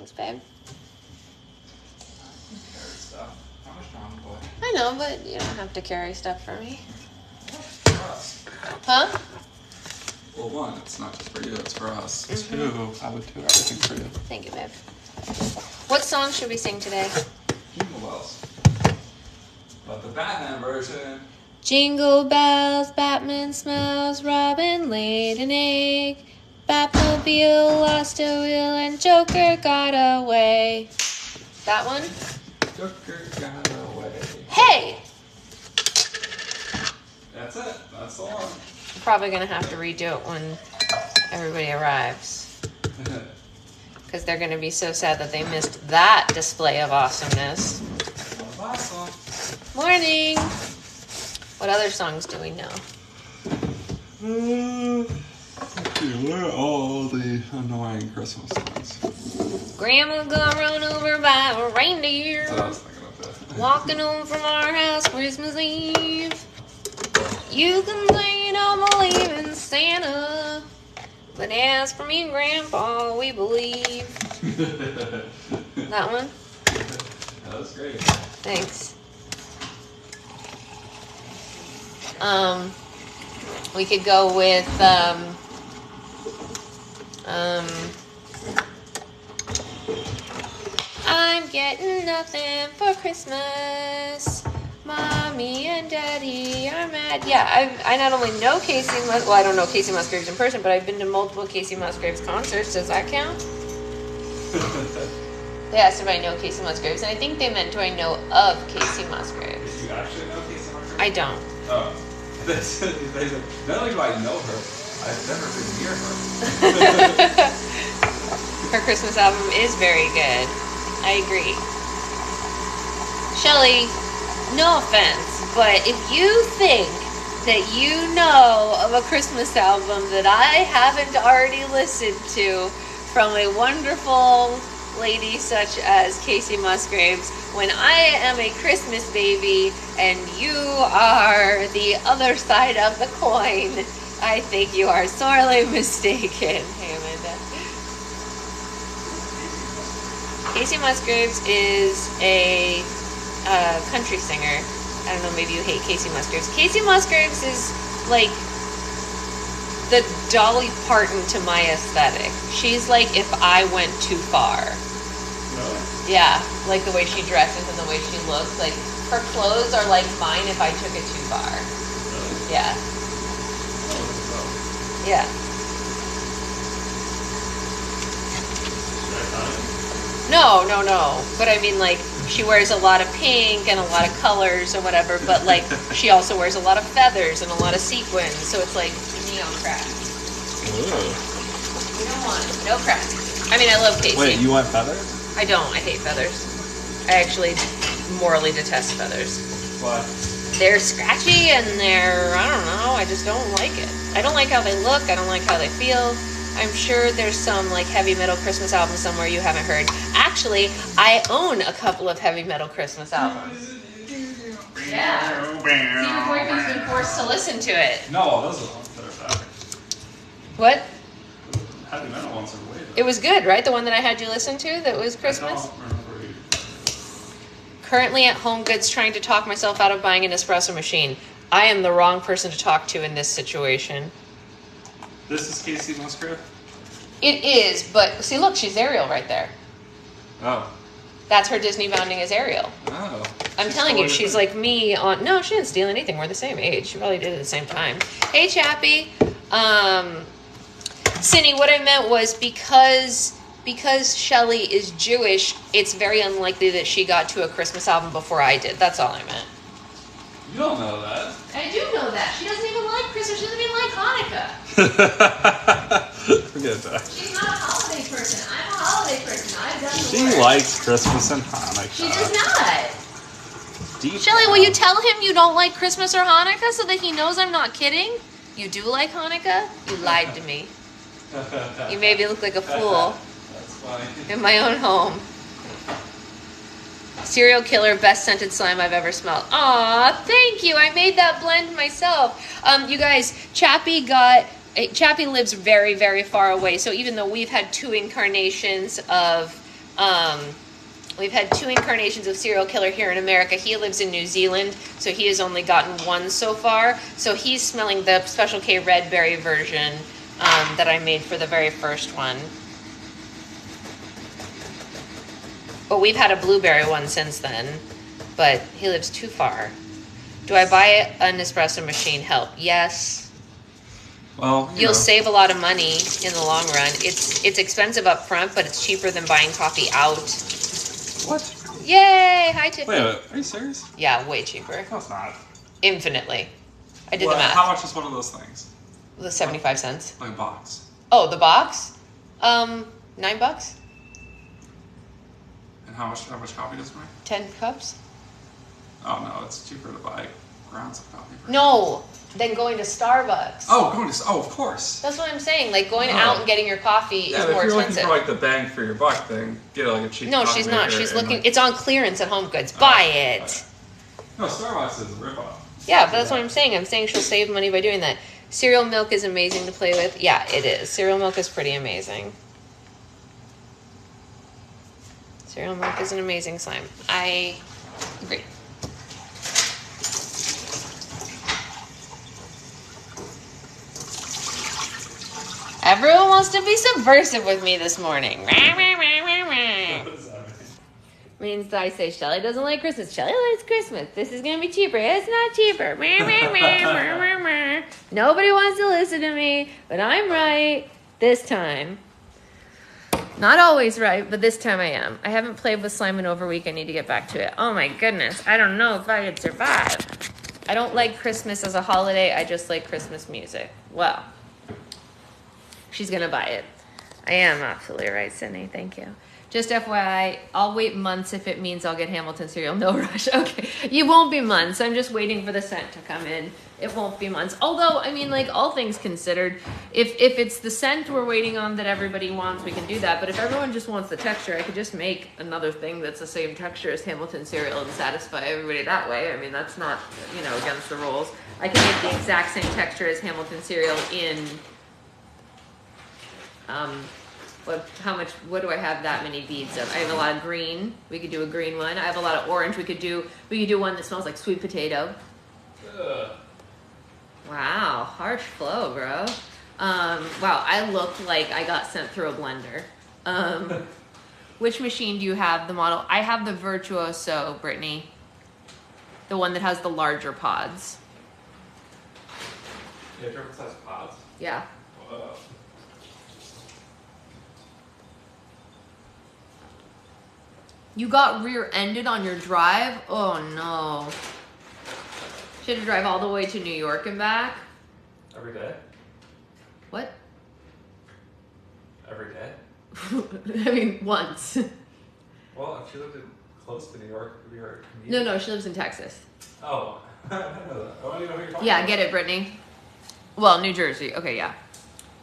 Thanks, babe. Carry stuff. How much time, boy? I know, but you don't have to carry stuff for me. For us. Huh? Well, one, it's not just for you, it's for us. Two, I would do everything for you. Thank you, babe. What song should we sing today? Jingle bells. But the Batman version. Jingle bells, Batman smells, Robin laid an egg. Batmobile lost a wheel and Joker got away. That one? Joker got away. Hey! That's it. That's the one. I'm probably going to have to redo it when everybody arrives. Because they're going to be so sad that they missed that display of awesomeness. That was awesome. Morning! What other songs do we know? What are all the annoying Christmas songs? Grandma got run over by a reindeer. That's what I was thinking of that. Walking home from our house Christmas Eve. You can say you don't believe in Santa, but as for me and Grandpa, we believe. That one? That was great. Thanks. We could go with I'm getting nothing for Christmas. Mommy and Daddy are mad. Yeah, I not only know I don't know Casey Musgraves in person, but I've been to multiple Casey Musgraves concerts. Does that count? They asked if I know Casey Musgraves, and I think they meant do I know of Casey Musgraves. Do you actually know Casey Musgraves? I don't. Oh. They said, not only do I know her, I've never been near her. Her Christmas album is very good. I agree. Shelley, no offense, but if you think that you know of a Christmas album that I haven't already listened to from a wonderful lady such as Casey Musgraves, when I am a Christmas baby and you are the other side of the coin, I think you are sorely mistaken. Hey, Amanda. Casey Musgraves is a country singer. I don't know, maybe you hate Casey Musgraves. Casey Musgraves is like the Dolly Parton to my aesthetic. She's like if I went too far. Really? Yeah, like the way she dresses and the way she looks. Like her clothes are like mine if I took it too far. Really? Yeah. Oh, Yeah. No. But I mean, like, she wears a lot of pink and a lot of colors or whatever, but, like, she also wears a lot of feathers and a lot of sequins, so it's like neon crack. We don't want it. No crack. I mean, I love Casey. Wait, you want feathers? I don't. I hate feathers. I actually morally detest feathers. Why? They're scratchy and they're, I don't know, I just don't like it. I don't like how they look. I don't like how they feel. I'm sure there's some like heavy metal Christmas album somewhere you haven't heard. Actually, I own a couple of heavy metal Christmas albums. Yeah. See, your boyfriend's been forced to listen to it. No, those are the ones that are better. What? Heavy metal ones are way better. It was good, right? The one that I had you listen to that was Christmas? I don't remember either. Currently at Home Goods trying to talk myself out of buying an espresso machine. I am the wrong person to talk to in this situation. This is Casey Musgrave? It is, but see, look, she's Ariel right there. Oh. That's her Disney bounding as Ariel. Oh. I'm telling you, she's like me on... No, she didn't steal anything. We're the same age. She probably did it at the same time. Hey, Chappie. Cindy, what I meant was because Shelley is Jewish, it's very unlikely that she got to a Christmas album before I did. That's all I meant. You don't know that. I do know that. She doesn't even like Christmas. She doesn't even like Hanukkah. Forget that. She's not a holiday person. I'm a holiday person. I've done the She work. likes Christmas and Hanukkah. She does not. Deep Shelley, down. will you tell him you don't like Christmas or Hanukkah so that he knows I'm not kidding? You do like Hanukkah? You lied to me. You made me look like a fool That's funny. in my own home. Serial killer, best scented slime I've ever smelled. Aw, thank you. I made that blend myself. You guys, Chappie lives very, very far away. So even though we've had 2 incarnations of We've had 2 incarnations of serial killer here in America. He lives in New Zealand, so he has only gotten 1 so far. So he's smelling the Special K red berry version that I made for the very first one. But we've had a blueberry one since then. But he lives too far. Do I buy an espresso machine? Help. Yes. Well, You'll save a lot of money in the long run. It's expensive up front, but it's cheaper than buying coffee out. What? Yay! Hi, Tiffany. Wait, are you serious? Yeah, way cheaper. No, it's not. Infinitely. I did the math. How much is one of those things? The 75 cents. Like a box. Oh, the box? $9. And how much coffee does it make? 10 cups? Oh no, it's cheaper to buy grounds of coffee. No, than going to Starbucks. Oh, of course. That's what I'm saying. Like going out and getting your coffee is more if you're expensive. looking for like the bang for your buck thing, get like a cheap. No, coffee she's not. maker She's and, looking. like- It's on clearance at Home Goods. Buy it. Okay. No, Starbucks is a ripoff. Yeah, but that's what I'm saying. I'm saying she'll save money by doing that. Cereal milk is amazing to play with. Yeah, it is. Cereal milk is pretty amazing. Cereal milk is an amazing slime. I agree. Everyone wants to be subversive with me this morning. What does that mean? Means I say Shelly doesn't like Christmas. Shelly likes Christmas. This is gonna be cheaper. It's not cheaper. Nobody wants to listen to me, but I'm right this time. Not always right, but this time I am. I haven't played with slime in over a week. I need to get back to it. Oh my goodness. I don't know if I could survive. I don't like Christmas as a holiday. I just like Christmas music. Well, she's gonna buy it. I am absolutely right, Sydney. Thank you. Just FYI, I'll wait months if it means I'll get Hamilton cereal. No rush. Okay. You won't be months. I'm just waiting for the scent to come in. It won't be months. Although, I mean, like, all things considered, if it's the scent we're waiting on that everybody wants, we can do that. But if everyone just wants the texture, I could just make another thing that's the same texture as Hamilton cereal and satisfy everybody that way. I mean, that's not, against the rules. I can make the exact same texture as Hamilton cereal in... what do I have that many beads of? I have a lot of green. We could do a green one. I have a lot of orange. We could do one that smells like sweet potato. Ugh. Wow, harsh flow, bro. Wow, I look like I got sent through a blender. Which machine do you have, the model? I have the Virtuoso, Brittany. The one that has the larger pods. Yeah, different size pods. Yeah. Whoa. You got rear-ended on your drive? Oh no. Should have drive all the way to New York and back? Every day? What? Every day? I mean, once. Well, if she lived close to New York, it would be her commute. No, she lives in Texas. Oh. I didn't know that. I want to know who you're talking Yeah, about. get it, Brittany. Well, New Jersey. Okay, yeah.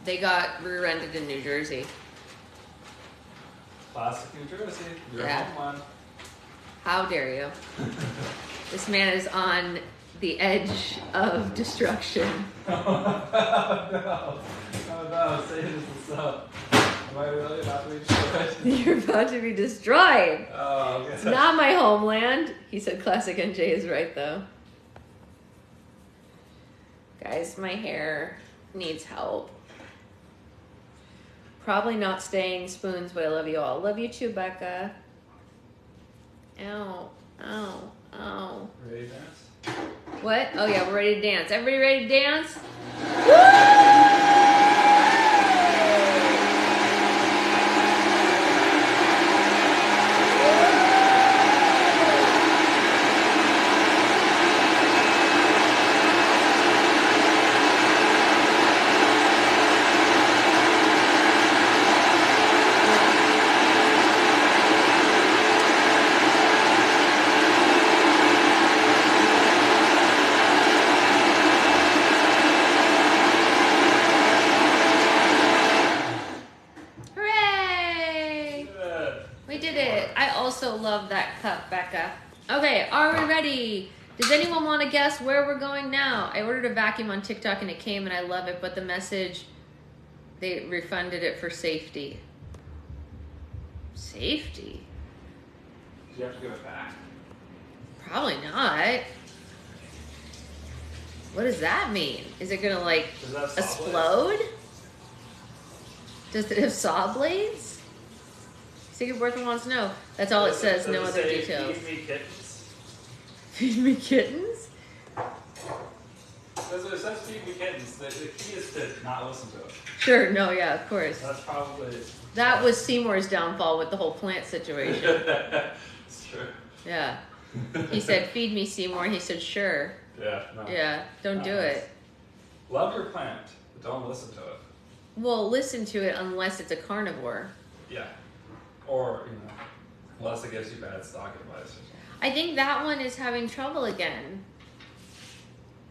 They got rear-ended in New Jersey. Classic New Jersey. Your Yeah. homeland. How dare you? This man is on the edge of destruction. Oh no, say this up. Am I really about to be destroyed? You're about to be destroyed. Oh, okay. Not my homeland. He said classic NJ is right, though. Guys, my hair needs help. Probably not staying spoons, but I love you all. Love you too, Becca. Ow, ow, ow. Ready to dance? What? Oh yeah, we're ready to dance. Everybody ready to dance? Hooray! Good. We did it. I also love that cup, Becca. Okay, are we ready? Does anyone want to guess where we're going now? I ordered a vacuum on TikTok and it came and I love it, but the message, they refunded it for safety. Safety? Do you have to give it back? Probably not. What does that mean? Is it gonna like Does that have saw explode? Does it have saw blades? Secret boyfriend wants to know. That's all it says, no other details. Feed me kittens? Feed me kittens? It says feed me kittens. The key is to not listen to it. Sure, no, yeah, of course. That's probably... That was Seymour's downfall with the whole plant situation. It's true. Yeah. He said, feed me, Seymour. He said, sure. Yeah, no. Yeah, don't do it. Love your plant, but don't listen to it. Well, listen to it unless it's a carnivore. Yeah. Or, unless it gives you bad stock advice. I think that one is having trouble again.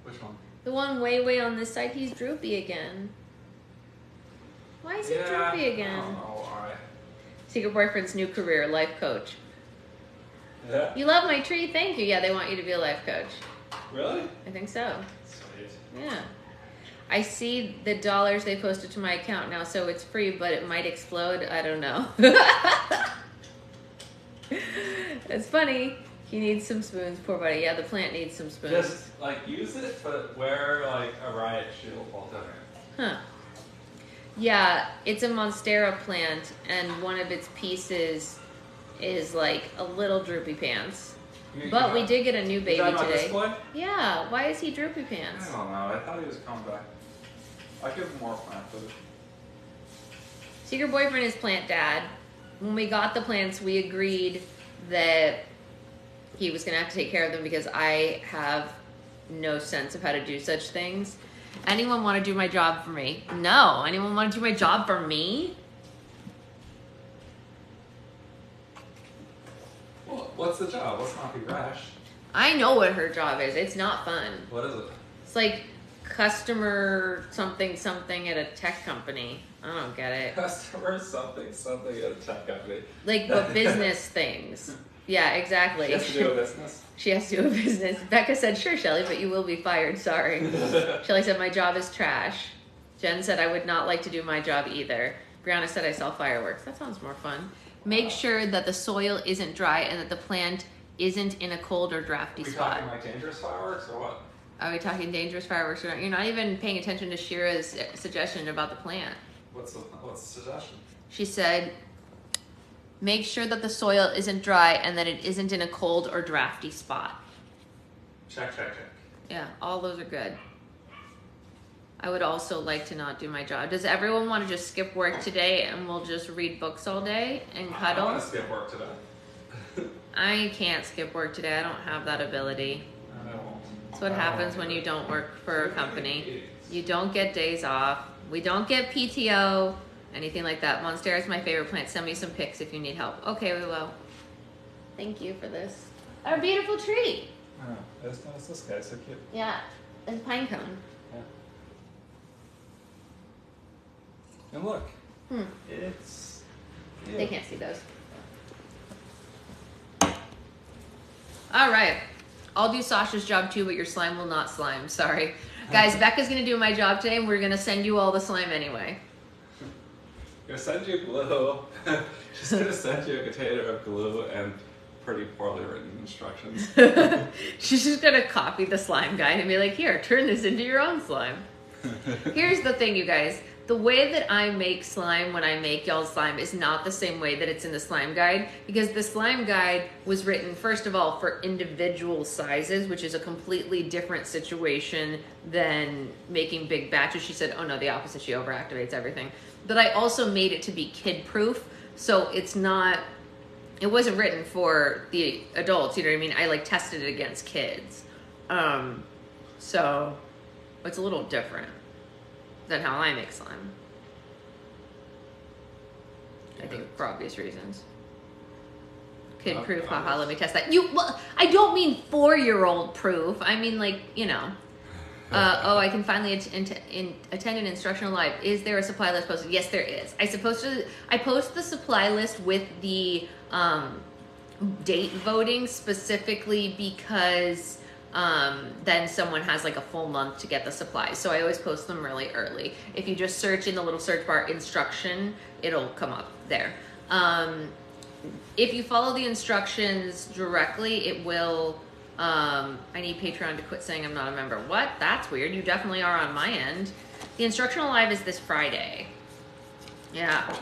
Which one? The one way on this side, he's droopy again. Why is he droopy again? I don't know why. Secret boyfriend's new career, life coach. Yeah. You love my tree, thank you. Yeah, they want you to be a life coach. Really? I think so. Sweet. Yeah. I see the dollars they posted to my account now, so it's free, but it might explode. I don't know. It's funny. He needs some spoons, poor buddy. Yeah, the plant needs some spoons. Just, use it, but wear, a riot shield while doing it. Huh. Yeah, it's a Monstera plant, and one of its pieces is, a little droopy pants. But we did get a new baby today. Display? Yeah, why is he droopy pants? I don't know. I thought he was coming back. I'll give him more plant food. Secret boyfriend is plant dad. When we got the plants, we agreed that he was going to have to take care of them because I have no sense of how to do such things. Anyone want to do my job for me? No. Anyone want to do my job for me? Well, what's the job? Let's not be rash. I know what her job is. It's not fun. What is it? It's like customer something at a tech company. I don't get it. Customer something at a tech company. But business things. Yeah, exactly. She has to do a business? She has to do a business. Becca said, sure, Shelly, but you will be fired. Sorry. Shelly said, my job is trash. Jen said, I would not like to do my job either. Brianna said, I sell fireworks. That sounds more fun. Make sure that the soil isn't dry and that the plant isn't in a cold or drafty spot. Are we talking dangerous fireworks or what? Are we talking dangerous fireworks or not? You're not even paying attention to Shira's suggestion about the plant. What's the suggestion? She said, make sure that the soil isn't dry and that it isn't in a cold or drafty spot. Check. Yeah, all those are good. I would also like to not do my job. Does everyone want to just skip work today and we'll just read books all day and cuddle? I want to skip work today. I can't skip work today. I don't have that ability. I won't. That's what happens when you don't work for a company. You don't get days off. We don't get PTO, anything like that. Monstera is my favorite plant. Send me some pics if you need help. Okay, we will. Thank you for this. Our beautiful tree. Oh, it's this guy, so cute. Yeah, and pine cone. Yeah. And look, Hmm. it's... Yeah. They can't see those. All right. I'll do Sasha's job too, but your slime will not slime. Sorry. Guys, Becca's going to do my job today, and we're going to send you all the slime anyway. I'm going to send you glue. She's going to send you a container of glue and pretty poorly written instructions. She's just going to copy the slime guide and be like, here, turn this into your own slime. Here's the thing, you guys. The way that I make slime when I make y'all's slime is not the same way that it's in the slime guide, because the slime guide was written, first of all, for individual sizes, which is a completely different situation than making big batches. She said, oh no, the opposite, she overactivates everything. But I also made it to be kid-proof, so it's not, it wasn't written for the adults, you know what I mean? I tested it against kids. So it's a little different than how I make slime. I think for obvious reasons. Kid proof, haha, let me test that. Well, I don't mean 4-year-old proof. I mean oh, I can finally attend an instructional live. Is there a supply list posted? Yes, there is. I post the supply list with the date voting specifically because then someone has a full month to get the supplies. So I always post them really early. If you just search in the little search bar instruction, it'll come up there. if you follow the instructions directly, it will, I need Patreon to quit saying I'm not a member. What? That's weird. You definitely are on my end. The instructional live is this Friday. Yeah.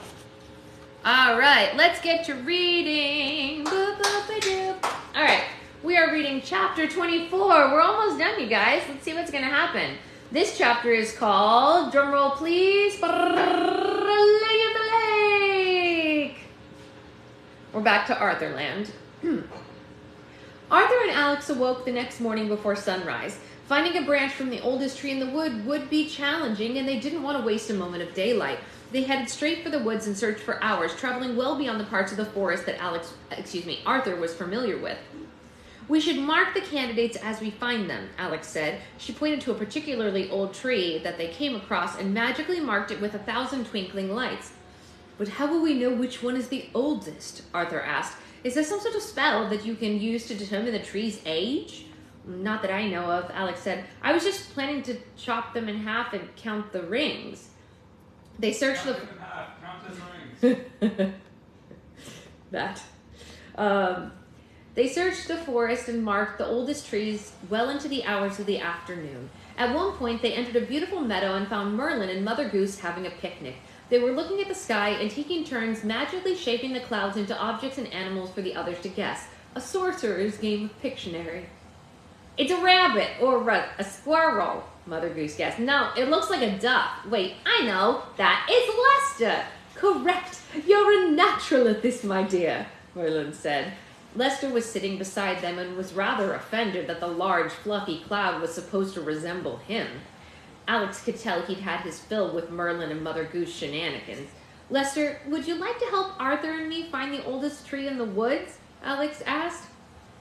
All right, let's get to reading. Boop, boop, ba-doop. All right, we are reading chapter 24. We're almost done, you guys. Let's see what's going to happen. This chapter is called, drumroll please, Lady of the Lake. We're back to Arthurland. Arthur and Alex awoke the next morning before sunrise. Finding a branch from the oldest tree in the wood would be challenging, and they didn't want to waste a moment of daylight. They headed straight for the woods and searched for hours, traveling well beyond the parts of the forest that Arthur was familiar with. We should mark the candidates as we find them, Alex said. She pointed to a particularly old tree that they came across and magically marked it with 1,000 twinkling lights. But how will we know which one is the oldest? Arthur asked. Is there some sort of spell that you can use to determine the tree's age? Not that I know of, Alex said. I was just planning to chop them in half and count the rings. They searched the... They searched the forest and marked the oldest trees well into the hours of the afternoon. At one point, they entered a beautiful meadow and found Merlin and Mother Goose having a picnic. They were looking at the sky and taking turns magically shaping the clouds into objects and animals for the others to guess. A sorcerer's game of Pictionary. It's a rabbit, or a squirrel, Mother Goose guessed. No, it looks like a duck. Wait, I know. That is Lester. Correct. You're a natural at this, my dear, Merlin said. Lester was sitting beside them and was rather offended that the large, fluffy cloud was supposed to resemble him. Alex could tell he'd had his fill with Merlin and Mother Goose shenanigans. Lester, would you like to help Arthur and me find the oldest tree in the woods? Alex asked.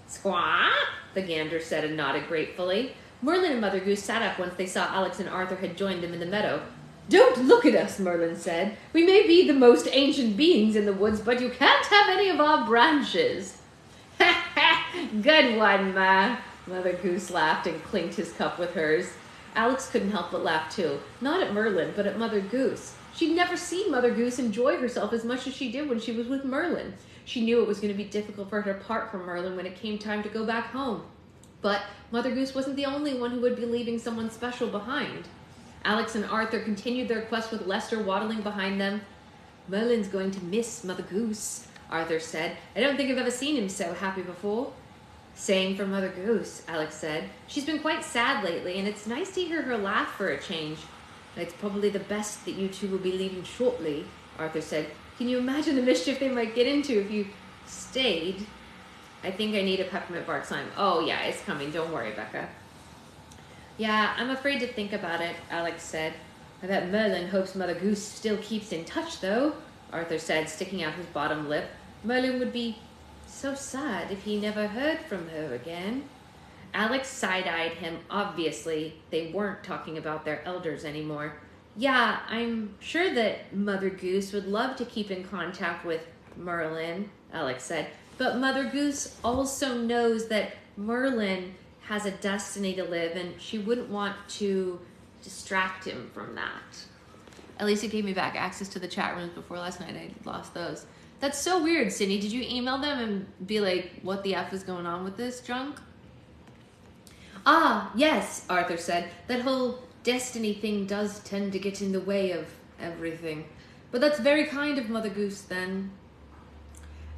Squawk, the gander said and nodded gratefully. Merlin and Mother Goose sat up once they saw Alex and Arthur had joined them in the meadow. Don't look at us, Merlin said. We may be the most ancient beings in the woods, but you can't have any of our branches. Ha ha! Good one, Ma. Mother Goose laughed and clinked his cup with hers. Alex couldn't help but laugh too. Not at Merlin, but at Mother Goose. She'd never seen Mother Goose enjoy herself as much as she did when she was with Merlin. She knew it was going to be difficult for her to part from Merlin when it came time to go back home. But Mother Goose wasn't the only one who would be leaving someone special behind. Alex and Arthur continued their quest with Lester waddling behind them. Merlin's going to miss Mother Goose, Arthur said. I don't think I've ever seen him so happy before. Same for Mother Goose, Alex said. She's been quite sad lately, and it's nice to hear her laugh for a change. It's probably the best that you two will be leaving shortly, Arthur said. Can you imagine the mischief they might get into if you stayed? I think I need a peppermint bark slime. Oh, yeah, it's coming. Don't worry, Becca. Yeah, I'm afraid to think about it, Alex said. I bet Merlin hopes Mother Goose still keeps in touch, though, Arthur said, sticking out his bottom lip. Merlin would be so sad if he never heard from her again. Alex side-eyed him. Obviously, they weren't talking about their elders anymore. Yeah, I'm sure that Mother Goose would love to keep in contact with Merlin, Alex said. But Mother Goose also knows that Merlin has a destiny to live, and she wouldn't want to distract him from that. At least it gave me back access to the chat rooms before last night. I lost those. That's so weird, Sydney. Did you email them and be like, what the F is going on with this junk? Ah, yes, Arthur said. That whole destiny thing does tend to get in the way of everything. But that's very kind of Mother Goose, then.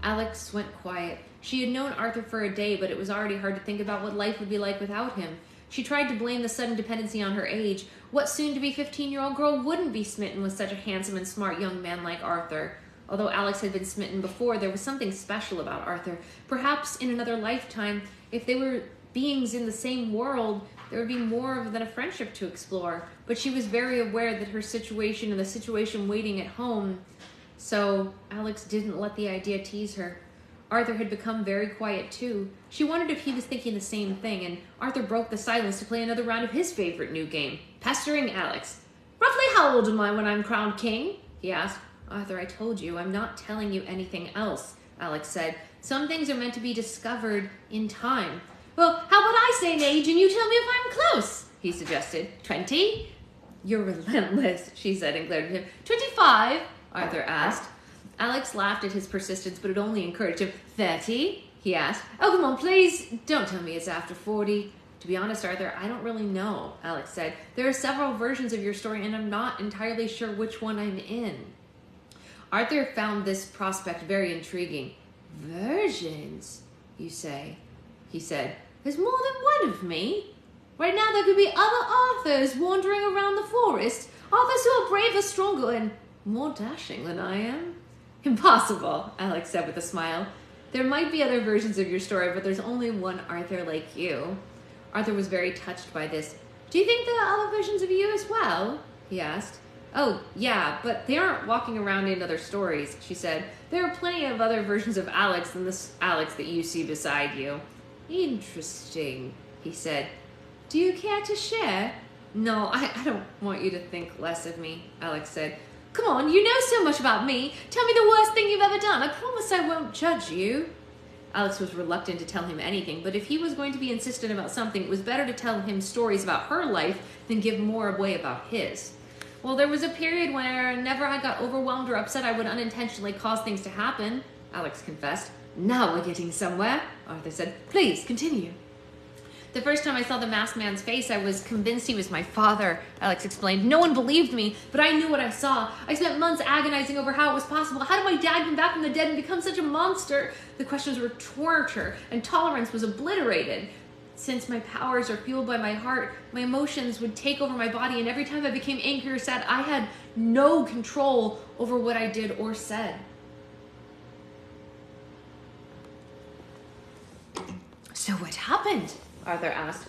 Alex went quiet. She had known Arthur for a day, but it was already hard to think about what life would be like without him. She tried to blame the sudden dependency on her age. What soon-to-be 15-year-old girl wouldn't be smitten with such a handsome and smart young man like Arthur? Although Alex had been smitten before, there was something special about Arthur. Perhaps in another lifetime, if they were beings in the same world, there would be more than a friendship to explore. But she was very aware that her situation and the situation waiting at home, so Alex didn't let the idea tease her. Arthur had become very quiet too. She wondered if he was thinking the same thing, and Arthur broke the silence to play another round of his favorite new game, pestering Alex. Roughly how old am I when I'm crowned king? He asked. Arthur, I told you, I'm not telling you anything else, Alex said. Some things are meant to be discovered in time. Well, how about I say an age and you tell me if I'm close? He suggested. 20? You're relentless, she said and glared at him. 25? Arthur asked. Alex laughed at his persistence, but it only encouraged him. 30? He asked. Oh, come on, please. Don't tell me it's after 40. To be honest, Arthur, I don't really know, Alex said. There are several versions of your story, and I'm not entirely sure which one I'm in. Arthur found this prospect very intriguing. Versions, you say? He said. There's more than one of me. Right now there could be other Arthurs wandering around the forest. Arthurs who are braver, stronger, and more dashing than I am. Impossible, Alex said with a smile. There might be other versions of your story, but there's only one Arthur like you. Arthur was very touched by this. Do you think there are other versions of you as well? He asked. Oh, yeah, but they aren't walking around in other stories, she said. There are plenty of other versions of Alex than this Alex that you see beside you. Interesting, he said. Do you care to share? No, I don't want you to think less of me, Alex said. Come on, you know so much about me. Tell me the worst thing you've ever done. I promise I won't judge you. Alex was reluctant to tell him anything, but if he was going to be insistent about something, it was better to tell him stories about her life than give more away about his. Well, there was a period where whenever I got overwhelmed or upset, I would unintentionally cause things to happen, Alex confessed. Now we're getting somewhere, Arthur said. Please, continue. The first time I saw the masked man's face, I was convinced he was my father, Alex explained. No one believed me, but I knew what I saw. I spent months agonizing over how it was possible. How did my dad come back from the dead and become such a monster? The questions were torture, and tolerance was obliterated. Since my powers are fueled by my heart, my emotions would take over my body, and every time I became angry or sad, I had no control over what I did or said. So what happened? Arthur asked.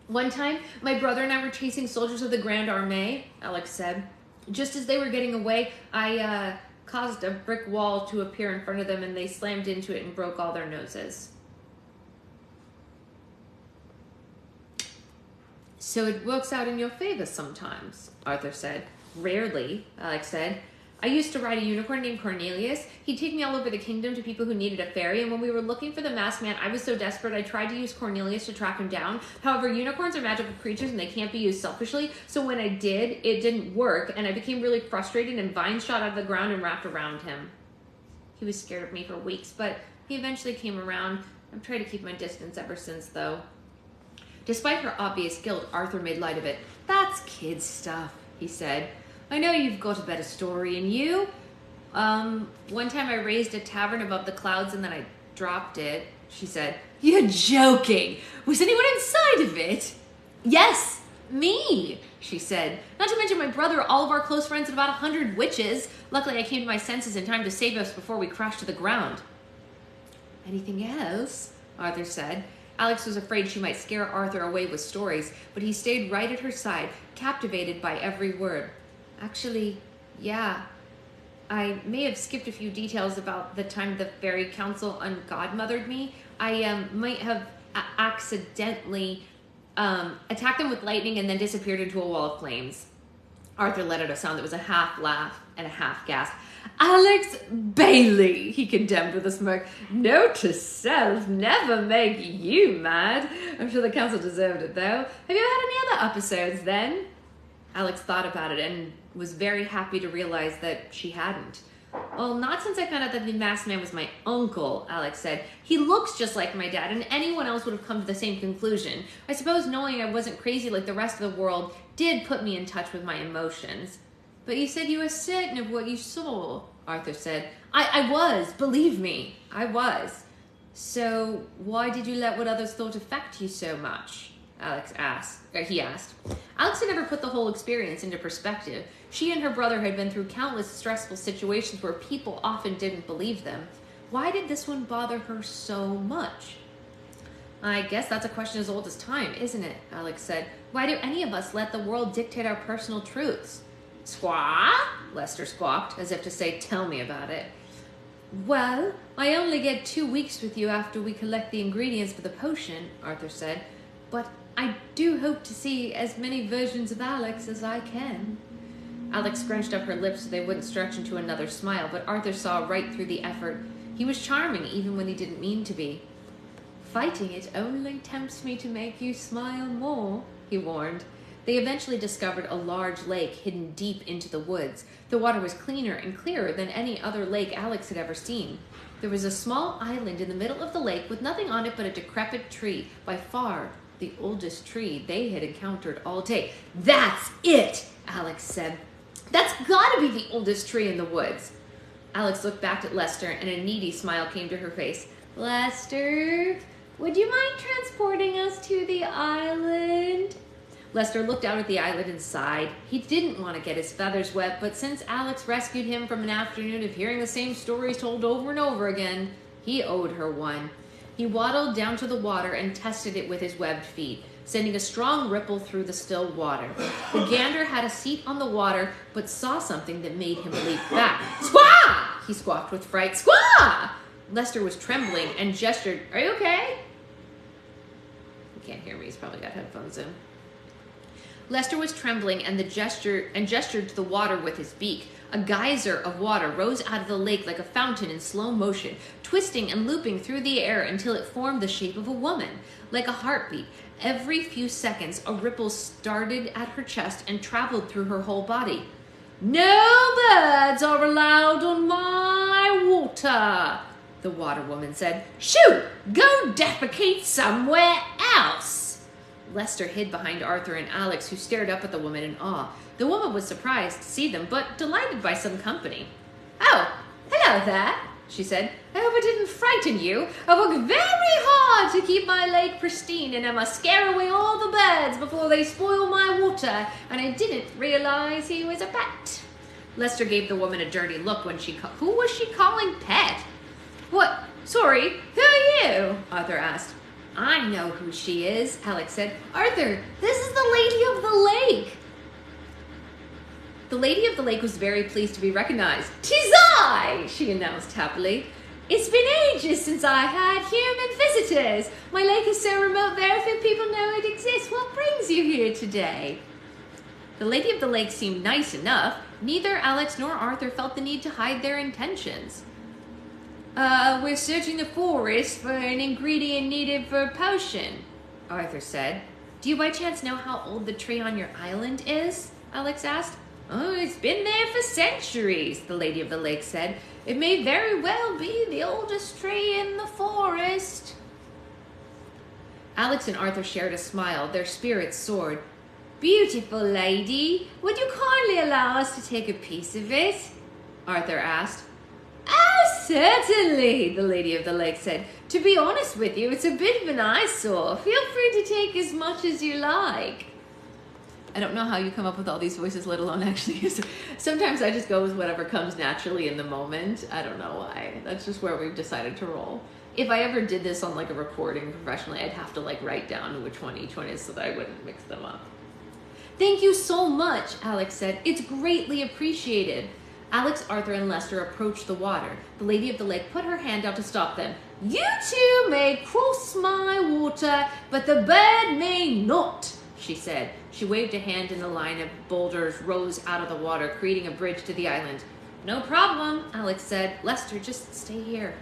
One time, my brother and I were chasing soldiers of the Grand Armée, Alex said. Just as they were getting away, I caused a brick wall to appear in front of them, and they slammed into it and broke all their noses. So it works out in your favor sometimes, Arthur said. Rarely, Alex said. I used to ride a unicorn named Cornelius. He'd take me all over the kingdom to people who needed a ferry, and when we were looking for the masked man, I was so desperate I tried to use Cornelius to track him down. However, unicorns are magical creatures and they can't be used selfishly, so when I did, it didn't work, and I became really frustrated, and vines shot out of the ground and wrapped around him. He was scared of me for weeks, but he eventually came around. I've tried to keep my distance ever since, though. Despite her obvious guilt, Arthur made light of it. That's kid stuff, he said. I know you've got a better story in you. One time I raised a tavern above the clouds and then I dropped it, she said. You're joking. Was anyone inside of it? Yes, me, she said. Not to mention my brother, all of our close friends, and about 100 witches. Luckily, I came to my senses in time to save us before we crashed to the ground. Anything else? Arthur said. Alex was afraid she might scare Arthur away with stories, but he stayed right at her side, captivated by every word. Actually, yeah. I may have skipped a few details about the time the fairy council ungodmothered me. I might have accidentally attacked them with lightning and then disappeared into a wall of flames. Arthur let out a sound that was a half laugh and a half gasp. Alex Bailey, he condemned with a smirk. Note to self, never make you mad. I'm sure the council deserved it, though. Have you ever had any other episodes, then? Alex thought about it and was very happy to realize that she hadn't. Well, not since I found out that the masked man was my uncle, Alex said. He looks just like my dad, and anyone else would have come to the same conclusion. I suppose knowing I wasn't crazy like the rest of the world did put me in touch with my emotions. But you said you were certain of what you saw, Arthur said. I was, believe me, I was. So why did you let what others thought affect you so much? He asked. Alex had never put the whole experience into perspective. She and her brother had been through countless stressful situations where people often didn't believe them. Why did this one bother her so much? I guess that's a question as old as time, isn't it? Alex said. Why do any of us let the world dictate our personal truths? Squaw? Lester squawked, as if to say, tell me about it. Well, I only get 2 weeks with you after we collect the ingredients for the potion, Arthur said. But I do hope to see as many versions of Alex as I can. Alex scrunched up her lips so they wouldn't stretch into another smile, but Arthur saw right through the effort. He was charming, even when he didn't mean to be. Fighting it only tempts me to make you smile more, he warned. They eventually discovered a large lake hidden deep into the woods. The water was cleaner and clearer than any other lake Alex had ever seen. There was a small island in the middle of the lake with nothing on it but a decrepit tree, by far the oldest tree they had encountered all day. "That's it," Alex said. "That's gotta be the oldest tree in the woods." Alex looked back at Lester, and a needy smile came to her face. "Lester, would you mind transporting us to the island?" Lester looked out at the island and sighed. He didn't want to get his feathers wet, but since Alex rescued him from an afternoon of hearing the same stories told over and over again, he owed her one. He waddled down to the water and tested it with his webbed feet, sending a strong ripple through the still water. The gander had a seat on the water, but saw something that made him leap back. "Squaw!" he squawked with fright. "Squaw!" Lester was trembling and gestured. "Are you okay?" He can't hear me. He's probably got headphones in. Lester was trembling and gestured to the water with his beak. A geyser of water rose out of the lake like a fountain in slow motion, twisting and looping through the air until it formed the shape of a woman. Like a heartbeat, every few seconds a ripple started at her chest and traveled through her whole body. "No birds are allowed on my water," the water woman said. "Shoo! Go defecate somewhere else." Lester hid behind Arthur and Alex, who stared up at the woman in awe. The woman was surprised to see them, but delighted by some company. "Oh, hello there," she said. "I hope I didn't frighten you. I work very hard to keep my lake pristine, and I must scare away all the birds before they spoil my water, and I didn't realize he was a pet." Lester gave the woman a dirty look when who was she calling pet? "What? Sorry, who are you?" Arthur asked. "I know who she is," Alex said. "Arthur, this is the Lady of the Lake." The Lady of the Lake was very pleased to be recognized. "'Tis I," she announced happily. "It's been ages since I had human visitors. My lake is so remote very few people know it exists. What brings you here today?" The Lady of the Lake seemed nice enough. Neither Alex nor Arthur felt the need to hide their intentions. We're searching the forest for an ingredient needed for a potion," Arthur said. "Do you by chance know how old the tree on your island is?" Alex asked. "Oh, it's been there for centuries," the Lady of the Lake said. "It may very well be the oldest tree in the forest." Alex and Arthur shared a smile. Their spirits soared. "Beautiful lady, would you kindly allow us to take a piece of it?" Arthur asked. "Oh, certainly," the Lady of the Lake said. "To be honest with you, it's a bit of an eyesore. Feel free to take as much as you like." I don't know how you come up with all these voices, let alone actually use it. Sometimes I just go with whatever comes naturally in the moment. I don't know why. That's just where we've decided to roll. If I ever did this on like a recording professionally, I'd have to like write down which one each one is so that I wouldn't mix them up. "Thank you so much," Alex said. "It's greatly appreciated." Alex, Arthur, and Lester approached the water. The Lady of the Lake put her hand out to stop them. "You two may cross my water, but the bird may not," she said. She waved a hand and a line of boulders rose out of the water, creating a bridge to the island. "No problem," Alex said. "Lester, just stay here."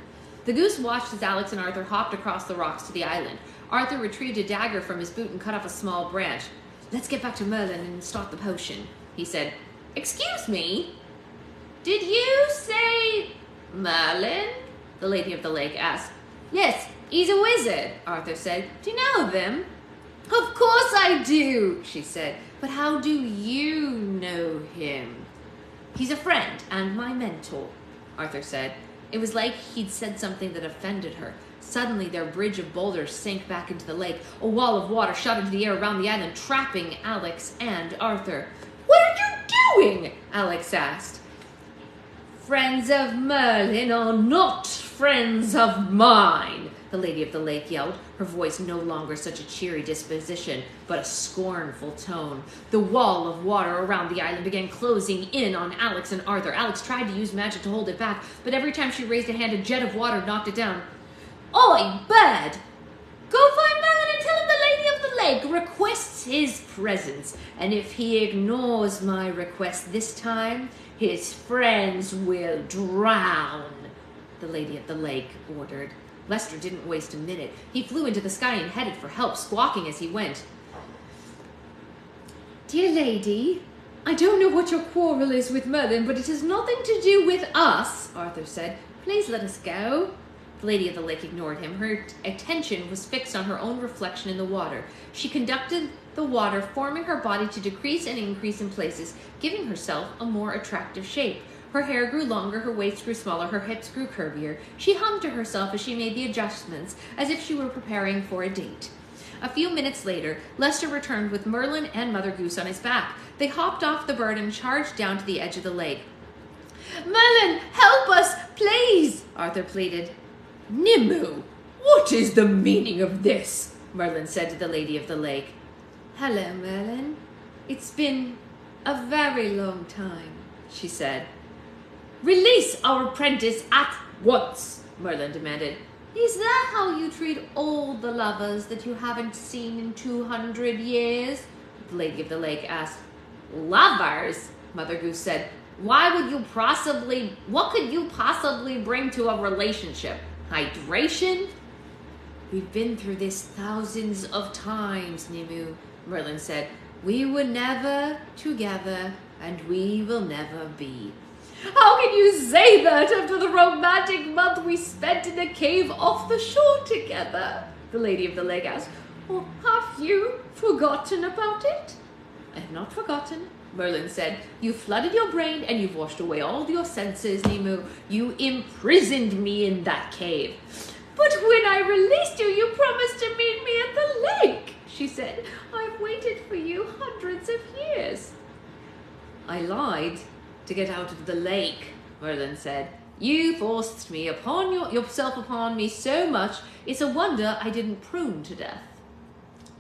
The goose watched as Alex and Arthur hopped across the rocks to the island. Arthur retrieved a dagger from his boot and cut off a small branch. "Let's get back to Merlin and start the potion," he said. "Excuse me? Did you say Merlin?" the Lady of the Lake asked. "Yes, he's a wizard," Arthur said. "Do you know of him?" "Of course I do," she said. "But how do you know him?" "He's a friend and my mentor," Arthur said. It was like he'd said something that offended her. Suddenly, their bridge of boulders sank back into the lake. A wall of water shot into the air around the island, trapping Alex and Arthur. "What are you doing?" Alex asked. "Friends of Merlin are not friends of mine," the Lady of the Lake yelled, her voice no longer such a cheery disposition, but a scornful tone. The wall of water around the island began closing in on Alex and Arthur. Alex tried to use magic to hold it back, but every time she raised a hand, a jet of water knocked it down. "Oi, bird! Go find Merlin and tell him the Lady of the Lake requests his presence, and if he ignores my request this time, his friends will drown," the Lady of the Lake ordered. Lester didn't waste a minute. He flew into the sky and headed for help, squawking as he went. Dear lady, I don't know what your quarrel is with Merlin, but it has nothing to do with us, Arthur said. Please let us go. The Lady of the Lake ignored him. Her attention was fixed on her own reflection in the water. She conducted the water, forming her body to decrease and increase in places, giving herself a more attractive shape. Her hair grew longer, her waist grew smaller, her hips grew curvier. She hummed to herself as she made the adjustments, as if she were preparing for a date. A few minutes later, Lester returned with Merlin and Mother Goose on his back. They hopped off the bird and charged down to the edge of the lake. Merlin, help us, please, Arthur pleaded. Nimue, what is the meaning of this? Merlin said to the Lady of the Lake. Hello, Merlin. It's been a very long time, she said. Release our apprentice at once, Merlin demanded. Is that how you treat all the lovers that you haven't seen in 200 years? The Lady of the Lake asked. Lovers? Mother Goose said. What could you possibly bring to a relationship? Hydration? We've been through this thousands of times, Nimue, Merlin said. We were never together, and we will never be. How can you say that after the romantic month we spent in the cave off the shore together? The Lady of the Lake asked. Or have you forgotten about it? I have not forgotten, Merlin said. You flooded your brain and you've washed away all your senses, Nimue. You imprisoned me in that cave. But when I released you, you promised to meet me at the lake, she said. I've waited for you hundreds of years. I lied to get out of the lake, Merlin said. You forced me yourself upon me so much, it's a wonder I didn't prune to death.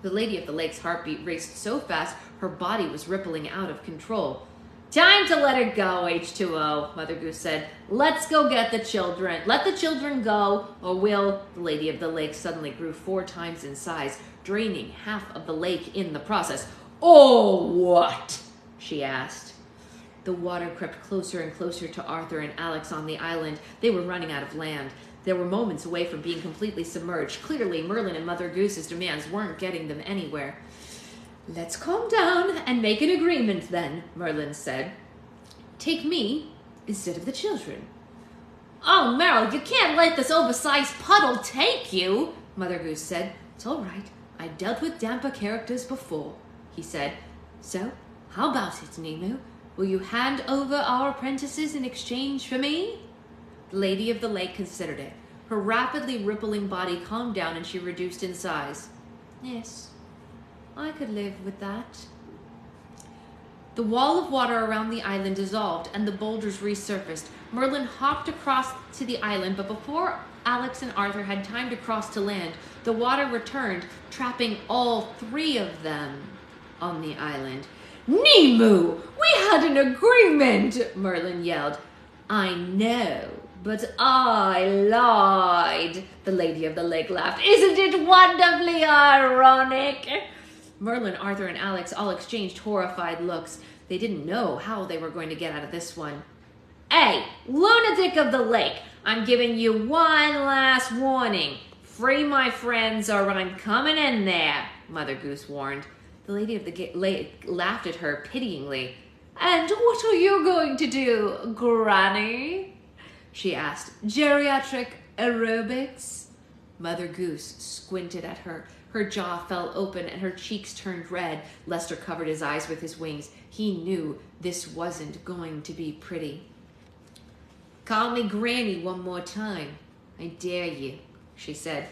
The Lady of the Lake's heartbeat raced so fast, her body was rippling out of control. Time to let her go, H2O, Mother Goose said. Let's go get the children. Let the children go, or will... The Lady of the Lake suddenly grew 4 times in size, draining half of the lake in the process. Oh, what? She asked. The water crept closer and closer to Arthur and Alex on the island. They were running out of land. They were moments away from being completely submerged. Clearly, Merlin and Mother Goose's demands weren't getting them anywhere. Let's calm down and make an agreement then, Merlin said. Take me instead of the children. Oh, Merle, you can't let this oversized puddle take you, Mother Goose said. It's all right. I dealt with damper characters before, he said. So, how about it, Nimue? Will you hand over our apprentices in exchange for me? The Lady of the Lake considered it. Her rapidly rippling body calmed down and she reduced in size. Yes, I could live with that. The wall of water around the island dissolved and the boulders resurfaced. Merlin hopped across to the island, but before Alex and Arthur had time to cross to land, the water returned, trapping all 3 of them on the island. Nimue! We had an agreement! Merlin yelled. I know, but I lied, the Lady of the Lake laughed. Isn't it wonderfully ironic? Merlin, Arthur, and Alex all exchanged horrified looks. They didn't know how they were going to get out of this one. Hey, lunatic of the lake, I'm giving you one last warning. Free my friends or I'm coming in there, Mother Goose warned. The Lady of the Lake laughed at her pityingly. And what are you going to do, Granny? She asked. Geriatric aerobics? Mother Goose squinted at her. Her jaw fell open and her cheeks turned red. Lester covered his eyes with his wings. He knew this wasn't going to be pretty. Call me Granny one more time. I dare you, she said.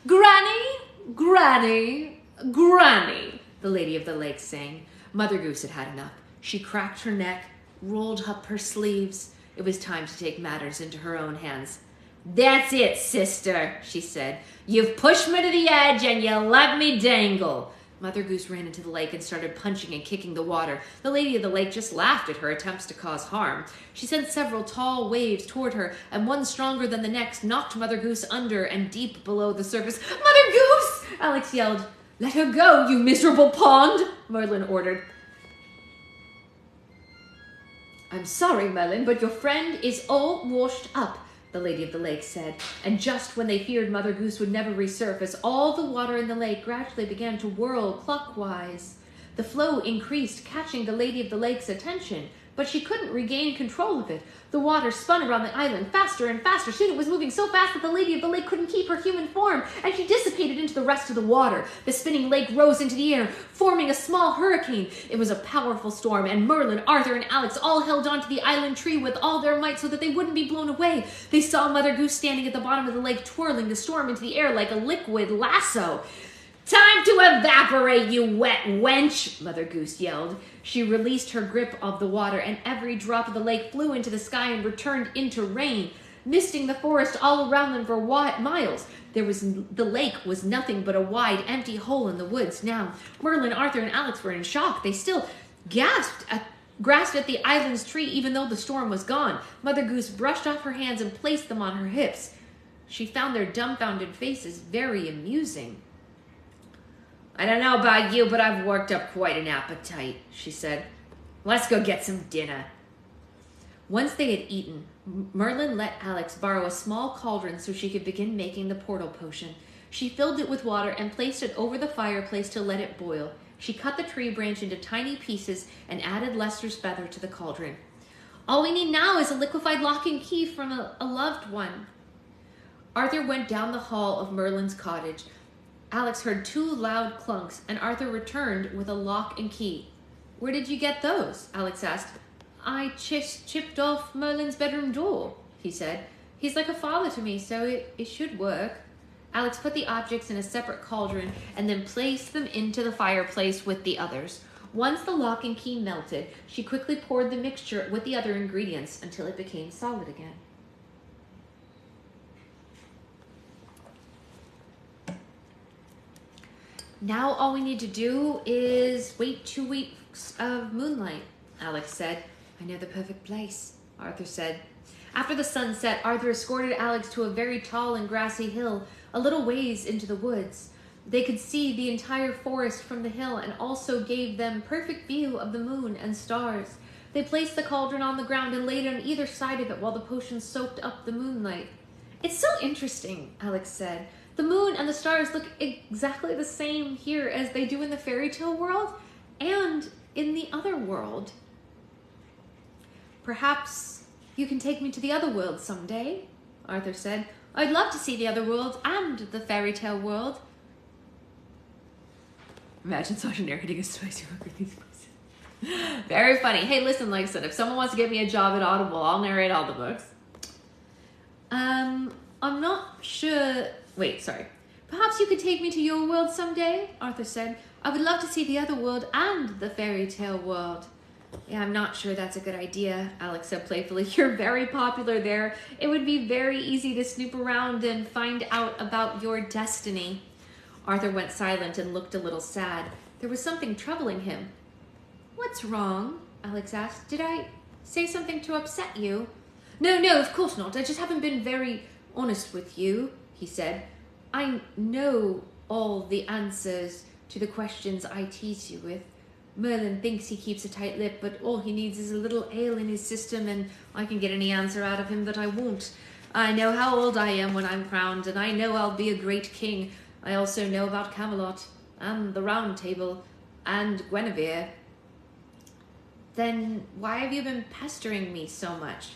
Granny, Granny, Granny, the Lady of the Lake sang. Mother Goose had had enough. She cracked her neck, rolled up her sleeves. It was time to take matters into her own hands. That's it, sister, she said. You've pushed me to the edge and you let me dangle. Mother Goose ran into the lake and started punching and kicking the water. The Lady of the Lake just laughed at her attempts to cause harm. She sent several tall waves toward her, and one stronger than the next knocked Mother Goose under and deep below the surface. Mother Goose! Alex yelled. Let her go, you miserable pond, Merlin ordered. I'm sorry, Merlin, but your friend is all washed up, the Lady of the Lake said. And just when they feared Mother Goose would never resurface, all the water in the lake gradually began to whirl clockwise. The flow increased, catching the Lady of the Lake's attention, but she couldn't regain control of it. The water spun around the island faster and faster. Soon it was moving so fast that the Lady of the Lake couldn't keep her human form, and she dissipated into the rest of the water. The spinning lake rose into the air, forming a small hurricane. It was a powerful storm, and Merlin, Arthur, and Alex all held onto the island tree with all their might so that they wouldn't be blown away. They saw Mother Goose standing at the bottom of the lake, twirling the storm into the air like a liquid lasso. "Time to evaporate, you wet wench!" Mother Goose yelled. She released her grip of the water, and every drop of the lake flew into the sky and returned into rain, misting the forest all around them for miles. The lake was nothing but a wide, empty hole in the woods now. Merlin, Arthur, and Alex were in shock. They still grasped at the island's tree even though the storm was gone. Mother Goose brushed off her hands and placed them on her hips. She found their dumbfounded faces very amusing. "I don't know about you, but I've worked up quite an appetite," she said. "Let's go get some dinner." Once they had eaten, Merlin let Alex borrow a small cauldron so she could begin making the portal potion. She filled it with water and placed it over the fireplace to let it boil. She cut the tree branch into tiny pieces and added Lester's feather to the cauldron. "All we need now is a liquefied lock and key from a loved one." Arthur went down the hall of Merlin's cottage. Alex heard 2 loud clunks, and Arthur returned with a lock and key. "Where did you get those?" Alex asked. "I chipped off Merlin's bedroom door," he said. "He's like a father to me, so it should work." Alex put the objects in a separate cauldron and then placed them into the fireplace with the others. Once the lock and key melted, she quickly poured the mixture with the other ingredients until it became solid again. "Now all we need to do is wait 2 weeks of moonlight," Alex said. "I know the perfect place," Arthur said. After the sun set, Arthur escorted Alex to a very tall and grassy hill, a little ways into the woods. They could see the entire forest from the hill and also gave them perfect view of the moon and stars. They placed the cauldron on the ground and laid it on either side of it while the potion soaked up the moonlight. "It's so interesting," Alex said. "The moon and the stars look exactly the same here as they do in the fairy tale world and in the other world." "Perhaps you can take me to the other world someday," Arthur said. "I'd love to see the other world and the fairy tale world." Imagine Sasha narrating a spicy book with these voices. Very funny. Hey, listen, like I said, if someone wants to get me a job at Audible, I'll narrate all the books. I'm not sure... Wait, sorry. "Perhaps you could take me to your world someday," Arthur said. "I would love to see the other world and the fairy tale world." "Yeah, I'm not sure that's a good idea," Alex said playfully. "You're very popular there. It would be very easy to snoop around and find out about your destiny." Arthur went silent and looked a little sad. There was something troubling him. "What's wrong?" Alex asked. "Did I say something to upset you?" No, of course not. I just haven't been very honest with you," he said. "I know all the answers to the questions I tease you with. Merlin thinks he keeps a tight lip, but all he needs is a little ale in his system and I can get any answer out of him that I want. I know how old I am when I'm crowned, and I know I'll be a great king. I also know about Camelot, and the Round Table, and Guinevere." "Then why have you been pestering me so much?"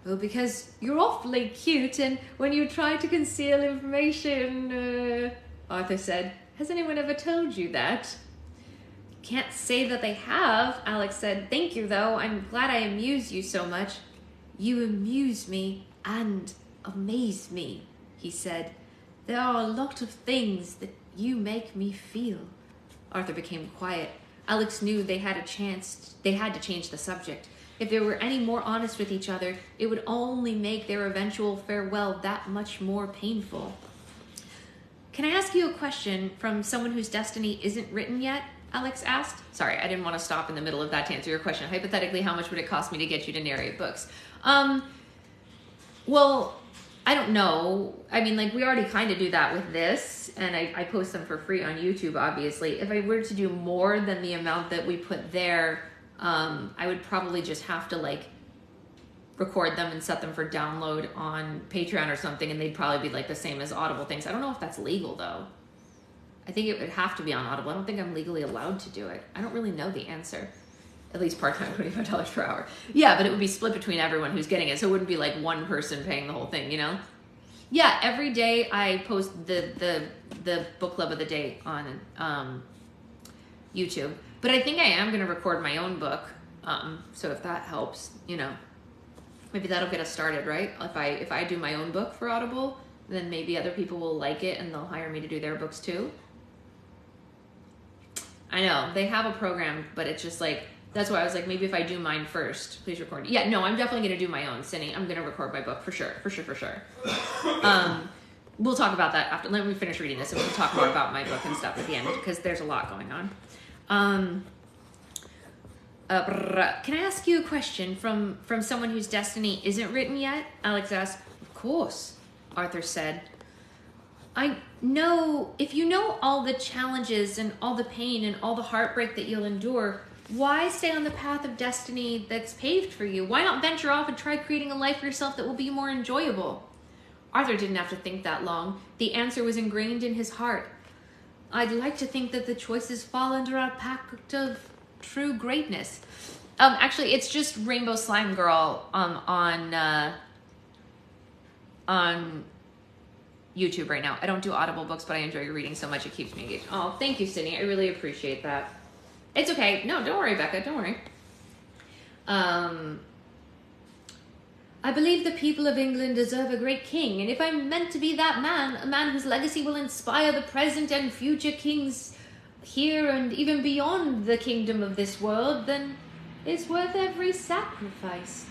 "Well, because you're awfully cute, and when you try to conceal information, Arthur said. "Has anyone ever told you that?" "Can't say that they have," Alex said. "Thank you, though. I'm glad I amuse you so much." "You amuse me and amaze me," he said. "There are a lot of things that you make me feel." Arthur became quiet. Alex knew they had to change the subject. If they were any more honest with each other, it would only make their eventual farewell that much more painful. "Can I ask you a question from someone whose destiny isn't written yet?" Alex asked. Sorry, I didn't want to stop in the middle of that to answer your question. Hypothetically, how much would it cost me to get you to narrate books? Well, I don't know. I mean, like, we already kind of do that with this, and I post them for free on YouTube, obviously. If I were to do more than the amount that we put there, I would probably just have to, like, record them and set them for download on Patreon or something, and they'd probably be, like, the same as Audible things. I don't know if that's legal, though. I think it would have to be on Audible. I don't think I'm legally allowed to do it. I don't really know the answer. At least part-time, $25 per hour. Yeah, but it would be split between everyone who's getting it, so it wouldn't be like one person paying the whole thing, you know? Yeah, every day I post the book club of the day on YouTube. But I think I am going to record my own book. So if that helps, you know, maybe that'll get us started, right? If I do my own book for Audible, then maybe other people will like it and they'll hire me to do their books too. I know they have a program, but it's just like, that's why I was like, maybe if I do mine first, please record. Yeah, no, I'm definitely going to do my own, Cindy. I'm going to record my book for sure. We'll talk about that after. Let me finish reading this and we'll talk more about my book and stuff at the end because there's a lot going on. Can I ask you a question from someone whose destiny isn't written yet? Alex asked. Of course, Arthur said. I know, if you know all the challenges and all the pain and all the heartbreak that you'll endure, why stay on the path of destiny that's paved for you? Why not venture off and try creating a life for yourself that will be more enjoyable? Arthur didn't have to think that long. The answer was ingrained in his heart. I'd like to think that the choices fall under our pact of true greatness. Actually, it's just Rainbow Slime Girl on YouTube right now. I don't do Audible books, but I enjoy your reading so much it keeps me engaged. Oh, thank you, Sydney. I really appreciate that. It's okay. No, don't worry, Becca. Don't worry. I believe the people of England deserve a great king, and if I'm meant to be that man, a man whose legacy will inspire the present and future kings here and even beyond the kingdom of this world, then it's worth every sacrifice.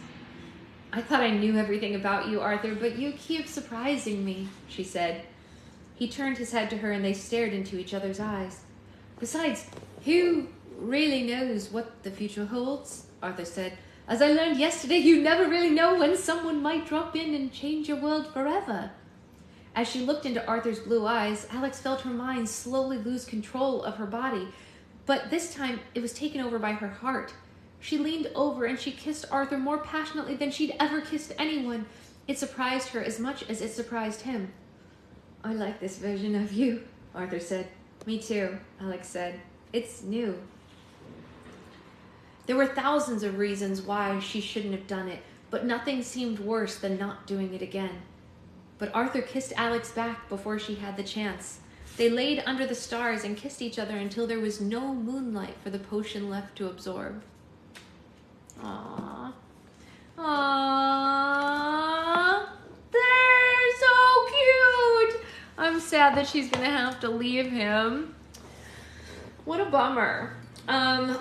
I thought I knew everything about you, Arthur, but you keep surprising me, she said. He turned his head to her and they stared into each other's eyes. Besides, who really knows what the future holds? Arthur said. As I learned yesterday, you never really know when someone might drop in and change your world forever. As she looked into Arthur's blue eyes, Alex felt her mind slowly lose control of her body, but this time it was taken over by her heart. She leaned over and she kissed Arthur more passionately than she'd ever kissed anyone. It surprised her as much as it surprised him. I like this version of you, Arthur said. Me too, Alex said. It's new. There were thousands of reasons why she shouldn't have done it, but nothing seemed worse than not doing it again. But Arthur kissed Alex back before she had the chance. They laid under the stars and kissed each other until there was no moonlight for the potion left to absorb. Aww. Aww. They're so cute. I'm sad that she's gonna have to leave him. What a bummer.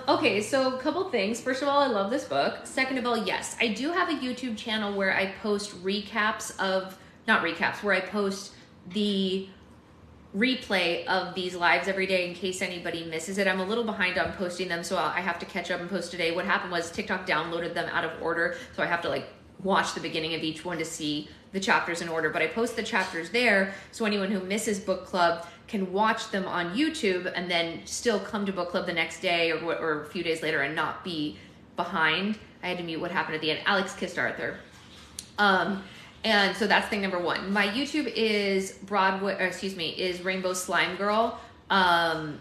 Okay, so a couple things. First of all, I love this book. Second of all, yes, I do have a YouTube channel where I post recaps of, not recaps, where I post the replay of these lives every day in case anybody misses it. I'm a little behind on posting them, so I have to catch up and post today. What happened was TikTok downloaded them out of order, so I have to like watch the beginning of each one to see the chapters in order, but I post the chapters there so anyone who misses book club can watch them on YouTube and then still come to book club the next day or a few days later and not be behind. I had to mute what happened at the end. Alex kissed Arthur. And so that's thing number one. My YouTube is is Rainbow Slime Girl. And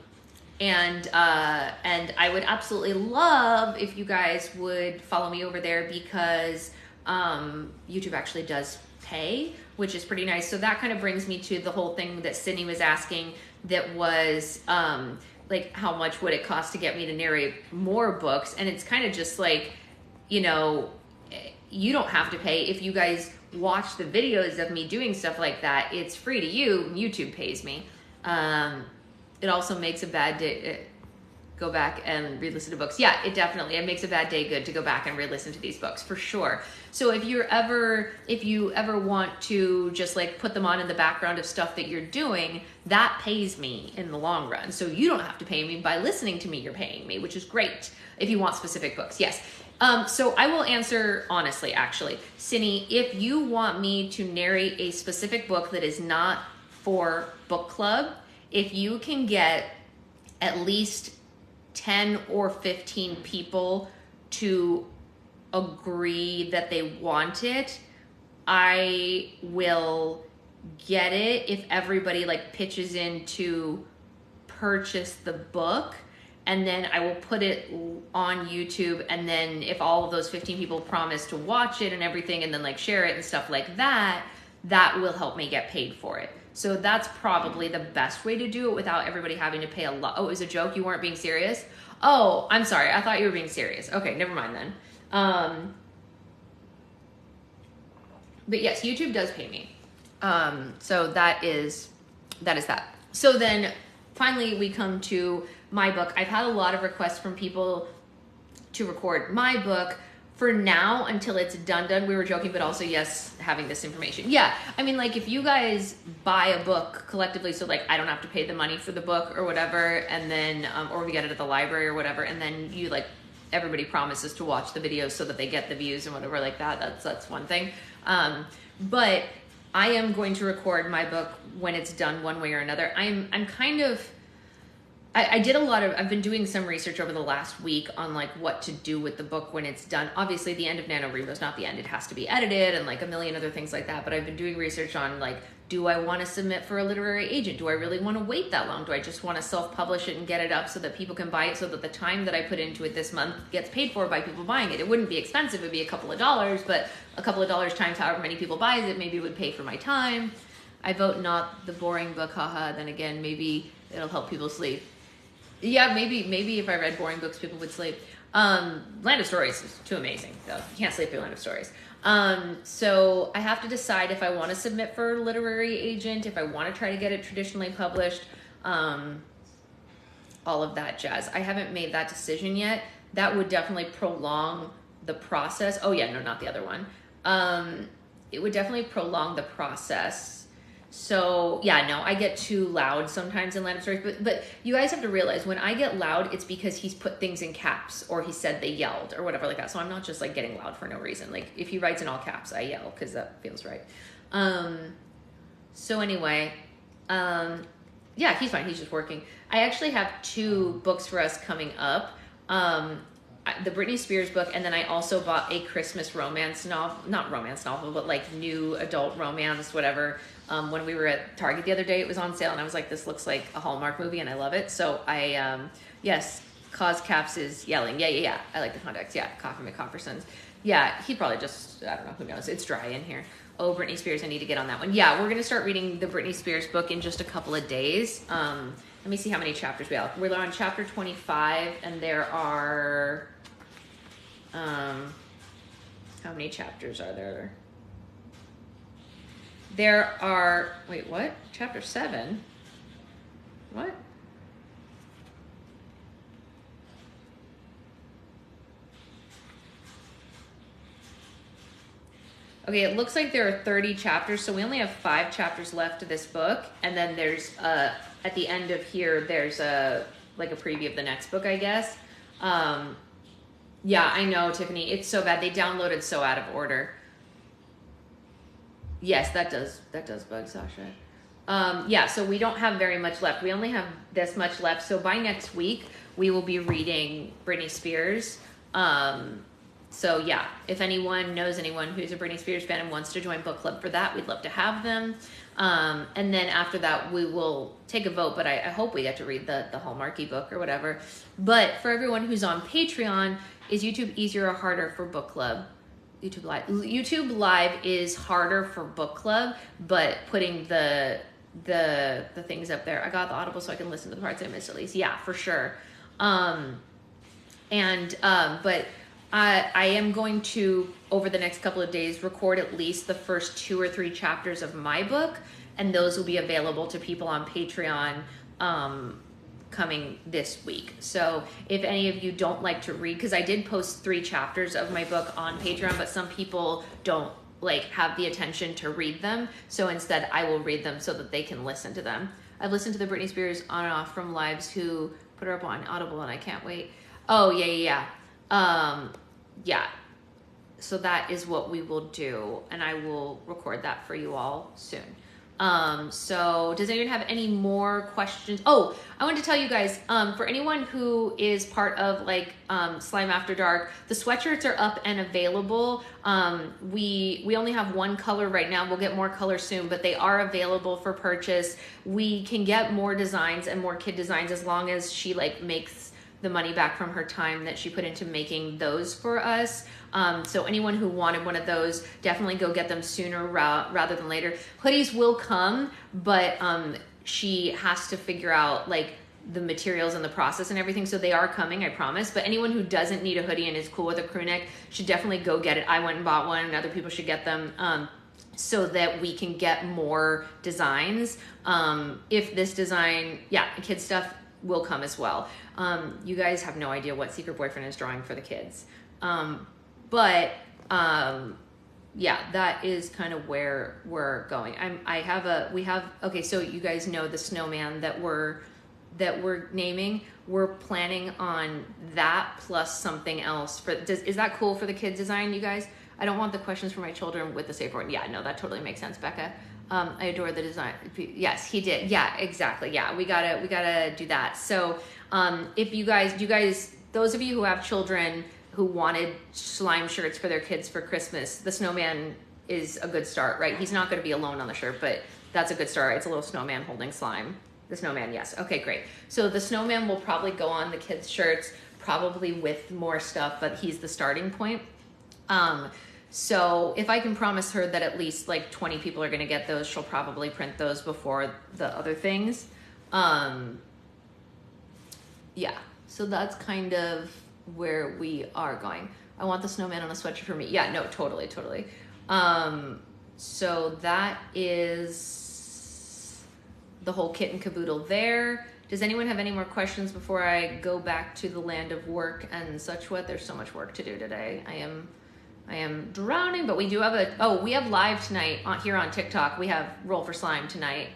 I would absolutely love if you guys would follow me over there because YouTube actually does pay, which is pretty nice. So that kind of brings me to the whole thing that Sydney was asking, that was like how much would it cost to get me to narrate more books? And it's kind of just like, you know, you don't have to pay. If you guys watch the videos of me doing stuff like that, it's free to you. YouTube pays me. It also makes a bad day go back and re-listen to books. Yeah, it makes a bad day good to go back and re-listen to these books for sure. So if you ever want to just like put them on in the background of stuff that you're doing, that pays me in the long run. So you don't have to pay me by listening to me, you're paying me, which is great if you want specific books. Yes. So I will answer honestly, actually. Cindy, if you want me to narrate a specific book that is not for book club, if you can get at least 10 or 15 people to agree that they want it, I will get it if everybody like pitches in to purchase the book, and then I will put it on YouTube, and then if all of those 15 people promise to watch it and everything, and then like share it and stuff like that, that will help me get paid for it. So that's probably the best way to do it without everybody having to pay a lot. Oh, it was a joke? You weren't being serious? Oh, I'm sorry. I thought you were being serious. Okay, never mind then. But yes, YouTube does pay me. So that is that. So then finally we come to my book. I've had a lot of requests from people to record my book. For now, until it's done, we were joking, but also, yes, having this information. Yeah, I mean, like, if you guys buy a book collectively, so, like, I don't have to pay the money for the book or whatever, and then, or we get it at the library or whatever, and then you, like, everybody promises to watch the videos so that they get the views and whatever like that, that's one thing. But I am going to record my book when it's done one way or another. I'm kind of... I've been doing some research over the last week on like what to do with the book when it's done. Obviously the end of NaNoWriMo is not the end. It has to be edited and like a million other things like that. But I've been doing research on like, do I want to submit for a literary agent? Do I really want to wait that long? Do I just want to self-publish it and get it up so that people can buy it, so that the time that I put into it this month gets paid for by people buying it? It wouldn't be expensive. It'd be a couple of dollars, but a couple of dollars times however many people buys it, maybe it would pay for my time. I vote not the boring book, haha. Then again, maybe it'll help people sleep. Yeah, maybe if I read boring books, people would sleep. Land of Stories is too amazing, though. You can't sleep through Land of Stories. So I have to decide if I want to submit for a literary agent, if I want to try to get it traditionally published, all of that jazz. I haven't made that decision yet. That would definitely prolong the process. Oh yeah, no, not the other one. It would definitely prolong the process. So yeah, no, I get too loud sometimes in Land of Stories, but you guys have to realize when I get loud, it's because he's put things in caps or he said they yelled or whatever like that. So I'm not just like getting loud for no reason. Like if he writes in all caps, I yell because that feels right. So anyway, yeah, he's fine. He's just working. I actually have 2 books for us coming up. The Britney Spears book, and then I also bought a Christmas romance novel, not romance novel, but like new adult romance, whatever. When we were at Target the other day, it was on sale, and I was like, this looks like a Hallmark movie, and I love it. So I, yes, Cause Caps is yelling. Yeah. I like the context. Yeah, Coffee McCofferson's. Yeah, he probably just, I don't know, who knows. It's dry in here. Oh, Britney Spears, I need to get on that one. Yeah, we're going to start reading the Britney Spears book in just a couple of days. Let me see how many chapters we have. We're on chapter 25, and there are... how many chapters are there? There are, wait, what? Chapter 7? What? Okay, it looks like there are 30 chapters, so we only have 5 chapters left to this book, and then there's, at the end of here, there's like a preview of the next book, I guess. Yeah, I know, Tiffany. It's so bad. They downloaded so out of order. Yes, that does bug Sasha. Yeah, so we don't have very much left. We only have this much left. So by next week, we will be reading Britney Spears. So yeah, if anyone knows anyone who's a Britney Spears fan and wants to join book club for that, we'd love to have them. And then after that, we will take a vote, but I hope we get to read the Hallmarky book or whatever. But for everyone who's on Patreon, is YouTube easier or harder for book club? YouTube Live is harder for book club, but putting the things up there, I got the Audible so I can listen to the parts I missed at least. Yeah, for sure. But I am going to, over the next couple of days, record at least the first 2 or 3 chapters of my book, and those will be available to people on Patreon coming this week. So if any of you don't like to read, because I did post 3 chapters of my book on Patreon, but some people don't like have the attention to read them. So instead I will read them so that they can listen to them. I've listened to the Britney Spears on and off from Lives who put her up on Audible, and I can't wait. Oh, yeah. Yeah. So that is what we will do, and I will record that for you all soon. So does anyone have any more questions? Oh, I wanted to tell you guys, for anyone who is part of like Slime After Dark, the sweatshirts are up and available. We only have one color right now. We'll get more colors soon, but they are available for purchase. We can get more designs and more kid designs as long as she like makes the money back from her time that she put into making those for us. So anyone who wanted one of those, definitely go get them sooner rather than later. Hoodies will come, but she has to figure out like the materials and the process and everything. So they are coming, I promise. But anyone who doesn't need a hoodie and is cool with a crew neck should definitely go get it. I went and bought one, and other people should get them. So that we can get more designs. If this design, kid stuff will come as well. You guys have no idea what Secret Boyfriend is drawing for the kids. That is kind of where we're going. Okay, so you guys know the snowman that we're naming. We're planning on that plus something else. Is that cool for the kids design, you guys? I don't want the questions for my children with the safe word. Yeah, no, that totally makes sense, Becca. I adore the design. Yes, he did. Yeah, exactly. Yeah, we gotta do that. So, if you guys, those of you who have children who wanted slime shirts for their kids for Christmas, the snowman is a good start, right? He's not going to be alone on the shirt, but that's a good start. It's a little snowman holding slime. The snowman, yes. Okay, great. So the snowman will probably go on the kids' shirts, probably with more stuff, but he's the starting point. So if I can promise her that at least like 20 people are going to get those, she'll probably print those before the other things. So that's kind of where we are going. I want the snowman on a sweatshirt for me. Yeah, no, totally. So that is the whole kit and caboodle there. Does anyone have any more questions before I go back to the land of work and such what? There's so much work to do today. I am drowning, but we do have we have live tonight here on TikTok. We have Roll for Slime tonight.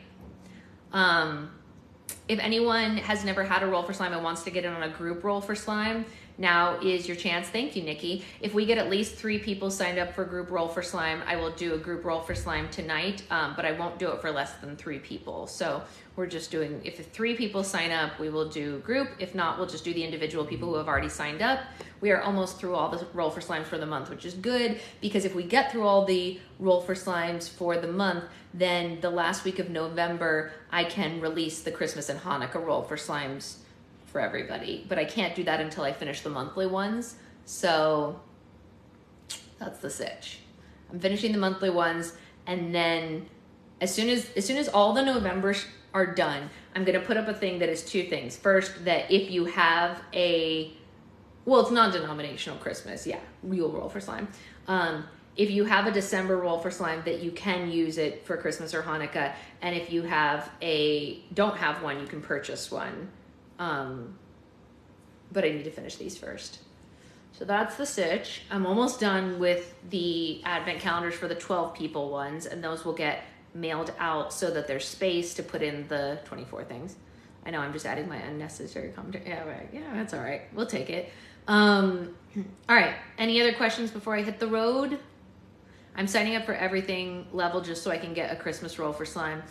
If anyone has never had a Roll for Slime and wants to get in on a group Roll for Slime, now is your chance. Thank you, Nikki. If we get at least 3 people signed up for group Roll for Slime, I will do a group Roll for Slime tonight, but I won't do it for less than 3 people. So we're just doing, if 3 people sign up, we will do group. If not, we'll just do the individual people who have already signed up. We are almost through all the Roll for Slimes for the month, which is good, because if we get through all the Roll for Slimes for the month, then the last week of November, I can release the Christmas and Hanukkah Roll for Slimes for everybody. But I can't do that until I finish the monthly ones. So that's the sitch. I'm finishing the monthly ones, and then as soon as all the Novembers are done, I'm gonna put up a thing that is 2 things. First, that if you have it's non-denominational Christmas, real Roll for Slime. If you have a December Roll for Slime, that you can use it for Christmas or Hanukkah, and if you don't have one, you can purchase one. But I need to finish these first. So that's the sitch. I'm almost done with the advent calendars for the 12 people ones, and those will get mailed out so that there's space to put in the 24 things. I know I'm just adding my unnecessary commentary. Yeah, right. Yeah, that's all right. We'll take it. All right. Any other questions before I hit the road? I'm signing up for everything level just so I can get a Christmas Roll for Slime.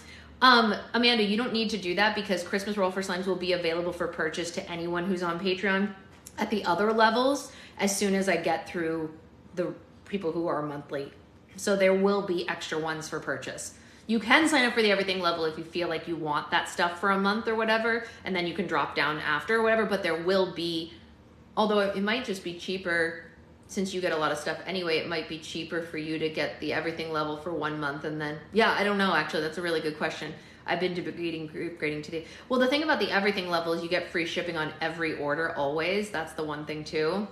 Amanda, you don't need to do that because Christmas Roll for Slimes will be available for purchase to anyone who's on Patreon at the other levels as soon as I get through the people who are monthly. So there will be extra ones for purchase. You can sign up for the everything level if you feel like you want that stuff for a month or whatever, and then you can drop down after or whatever, but there will be, although it might just be cheaper since you get a lot of stuff anyway, it might be cheaper for you to get the everything level for 1 month and then, I don't know, actually, that's a really good question. I've been debating grading today. Well, the thing about the everything level is you get free shipping on every order always. That's the one thing too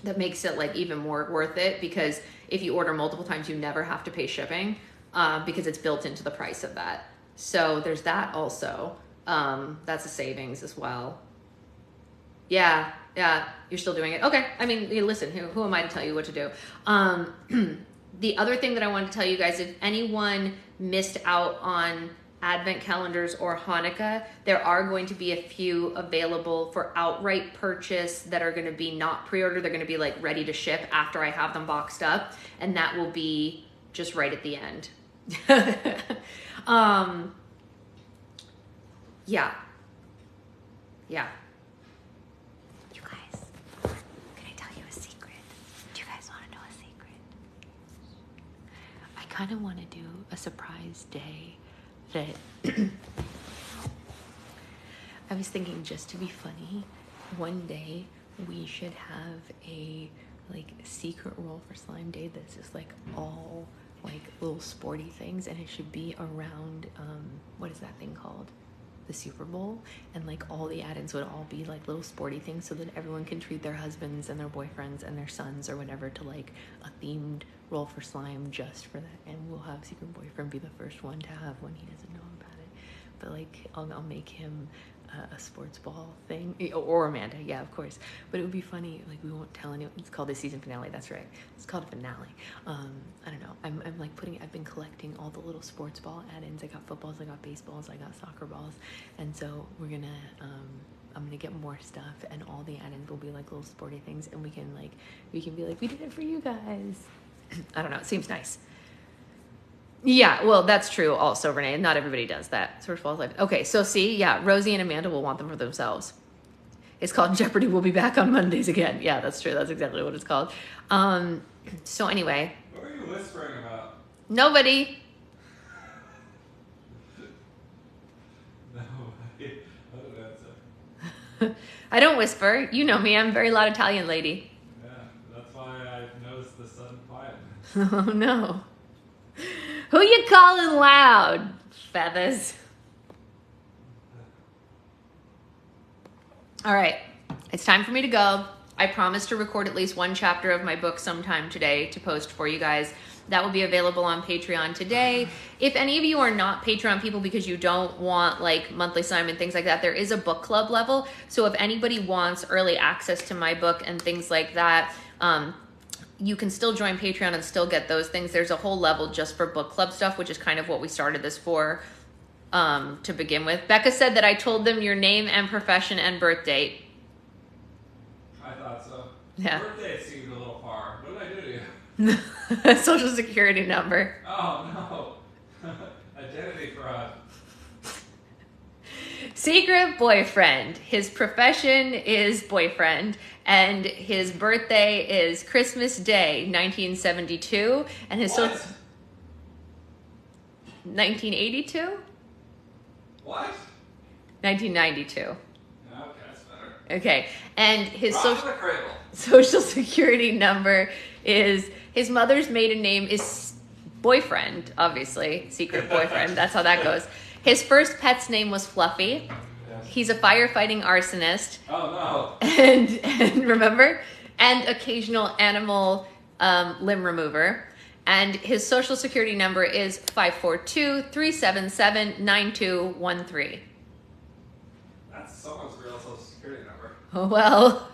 that makes it like even more worth it, because if you order multiple times, you never have to pay shipping because it's built into the price of that. So there's that also. That's a savings as well. Yeah, you're still doing it. Okay, I mean, listen, who am I to tell you what to do? The other thing that I wanted to tell you guys, if anyone missed out on Advent calendars or Hanukkah, there are going to be a few available for outright purchase that are going to be not pre-order. They're going to be like ready to ship after I have them boxed up, and that will be just right at the end. Yeah. Yeah. You guys, can I tell you a secret? Do you guys want to know a secret? I kind of want to do a surprise day that I was thinking, just to be funny, one day we should have a like secret roll for slime day that's just like all like little sporty things, and it should be around what is that thing called? The Super Bowl, and like all the add-ins would all be like little sporty things so that everyone can treat their husbands and their boyfriends and their sons or whatever to like a themed roll for slime just for that, and we'll have secret boyfriend be the first one to have one. He doesn't know about it, but like I'll make him a sports ball thing, or Amanda, yeah, of course. But it would be funny, like we won't tell anyone. It's called the season finale. That's right. It's called a finale. I don't know. I'm like I've been collecting all the little sports ball add-ins. I got footballs, I got baseballs, I got soccer balls, and so we're gonna. I'm gonna get more stuff, and all the add-ins will be like little sporty things, and we can be like, we did it for you guys. I don't know. It seems nice. Yeah, well, that's true also, Renee. Not everybody does that. Sort of falls like, okay, so see, yeah, Rosie and Amanda will want them for themselves. It's called Jeopardy Will Be Back on Mondays Again. Yeah, that's true. That's exactly what it's called. So anyway. What are you whispering about? Nobody. Nobody. What did that say? I don't whisper. You know me. I'm a very loud Italian lady. Yeah, that's why I noticed the sudden quietness. Oh, no. Who you calling loud, Feathers? All right, it's time for me to go. I promise to record at least one chapter of my book sometime today to post for you guys. That will be available on Patreon today. If any of you are not Patreon people because you don't want like monthly slime and things like that, there is a book club level. So if anybody wants early access to my book and things like that, you can still join Patreon and still get those things. There's a whole level just for book club stuff, which is kind of what we started this for to begin with. Becca said that I told them your name and profession and birth date. I thought so. Yeah. Birthday seemed a little far. What did I do to you? Social security number. Oh, no. Identity fraud. Secret boyfriend. His profession is boyfriend, and his birthday is Christmas Day, 1972, and his What? 1982? What? 1992. Okay, that's better. Okay, and his Rock the cradle. social security number is, his mother's maiden name is boyfriend, obviously, secret boyfriend. That's how that goes. His first pet's name was Fluffy. Yes. He's a firefighting arsonist. Oh, no. And remember, and occasional animal limb remover. And his social security number is 542-377-9213. That's someone's real social security number. Oh, well,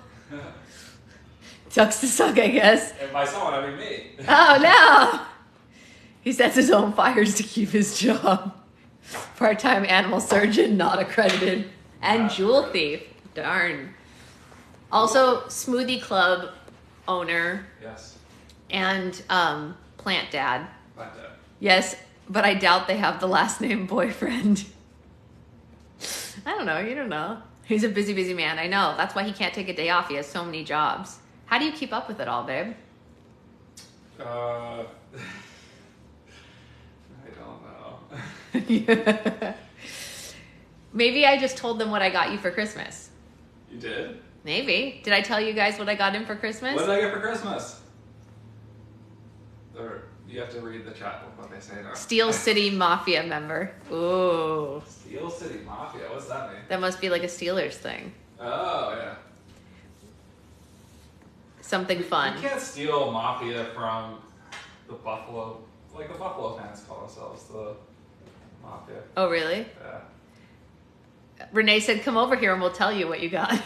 sucks to suck, I guess. And by someone, I mean me. Oh, no. He sets his own fires to keep his job. Part-time animal surgeon, not accredited. And Not jewel accredited. thief. Darn. Also, smoothie club owner Yes. and plant dad. Like that. Yes, but I doubt they have the last name boyfriend. I don't know. You don't know. He's a busy, busy man. I know. That's why he can't take a day off. He has so many jobs. How do you keep up with it all, babe? I don't know. Maybe I just told them what I got you for Christmas. You did? Maybe. Did I tell you guys what I got him for Christmas? What did I get for Christmas? Or you have to read the chat with what they say now. Steel City Mafia member. Ooh. Steel City Mafia? What's that mean? That must be like a Steelers thing. Oh, yeah. Something fun. You can't steal Mafia from the Buffalo. Like the Buffalo fans call themselves the Mafia. Oh, really? Yeah. Renee said, come over here and we'll tell you what you got.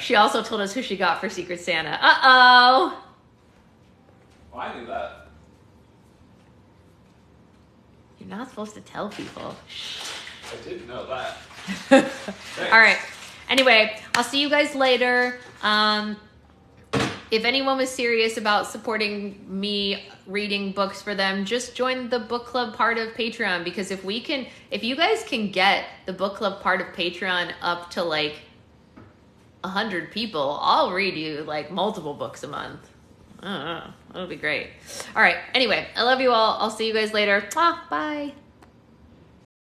She also told us who she got for Secret Santa. Uh-oh. Well, I knew that. You're not supposed to tell people. I didn't know that. All right. Anyway, I'll see you guys later. if anyone was serious about supporting me reading books for them, just join the book club part of Patreon, because if you guys can get the book club part of Patreon up to like 100 people, I'll read you like multiple books a month. I don't know. That'll be great. All right. Anyway, I love you all. I'll see you guys later. Bye.